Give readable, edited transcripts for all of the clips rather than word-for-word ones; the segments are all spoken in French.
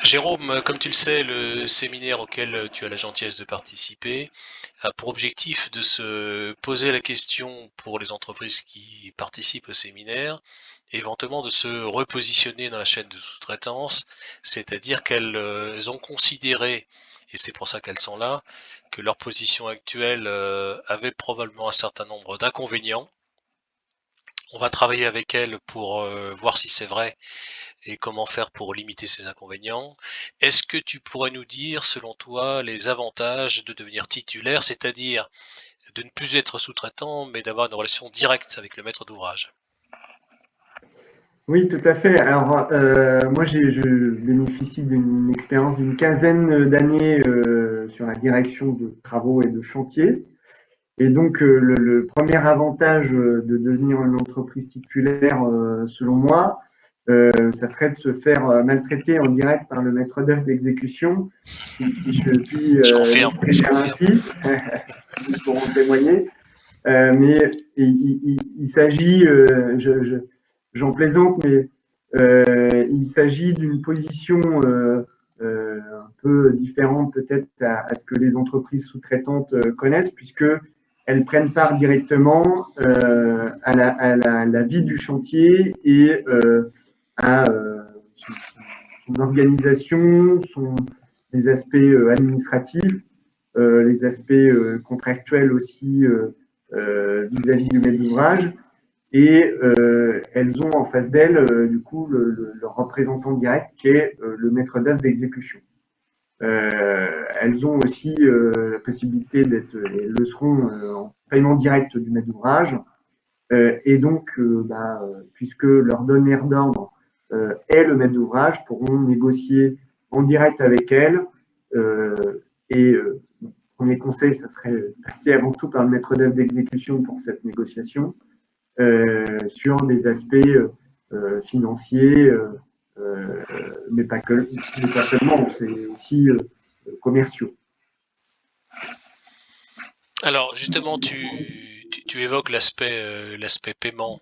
Jérôme, comme tu le sais, le séminaire auquel tu as la gentillesse de participer a pour objectif de se poser la question pour les entreprises qui participent au séminaire, éventuellement de se repositionner dans la chaîne de sous-traitance, c'est-à-dire qu'elles ont considéré, et c'est pour ça qu'elles sont là, que leur position actuelle avait probablement un certain nombre d'inconvénients. On va travailler avec elles pour voir si c'est vrai et comment faire pour limiter ces inconvénients. Est-ce que tu pourrais nous dire, selon toi, les avantages de devenir titulaire, c'est-à-dire de ne plus être sous-traitant, mais d'avoir une relation directe avec le maître d'ouvrage? Oui, tout à fait. Alors, moi, je bénéficie d'une expérience d'une quinzaine d'années sur la direction de travaux et de chantiers. Et donc, le premier avantage de devenir une entreprise titulaire, selon moi, ça serait de se faire maltraiter en direct par le maître d'œuvre d'exécution, si je puis Je confirme, je l'exprimer confirme. ainsi. Ils pourront témoigner. Mais il s'agit, j'en plaisante, mais il s'agit d'une position un peu différente peut-être à ce que les entreprises sous-traitantes connaissent, puisque elles prennent part directement la vie du chantier et à son organisation, les aspects administratifs, les aspects contractuels aussi vis-à-vis du maître d'ouvrage. Et elles ont en face d'elles, du coup, leur représentant direct qui est le maître d'œuvre d'exécution. Elles ont aussi la possibilité d'être, elles le seront en paiement direct du maître d'ouvrage. Et donc, puisque leur donneur d'ordre est le maître d'ouvrage, pourront négocier en direct avec elles. Euh, et premier conseil, ça serait de passer avant tout par le maître d'œuvre d'exécution pour cette négociation sur des aspects financiers, mais pas seulement, c'est aussi commerciaux. Alors justement, tu évoques l'aspect paiement,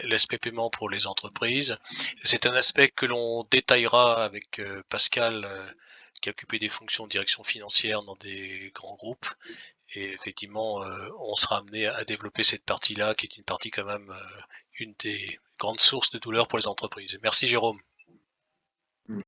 l'aspect paiement pour les entreprises. C'est un aspect que l'on détaillera avec Pascal, qui a occupé des fonctions de direction financière dans des grands groupes. Et effectivement, on sera amené à développer cette partie-là, qui est une partie quand même une des grandes sources de douleur pour les entreprises. Merci Jérôme.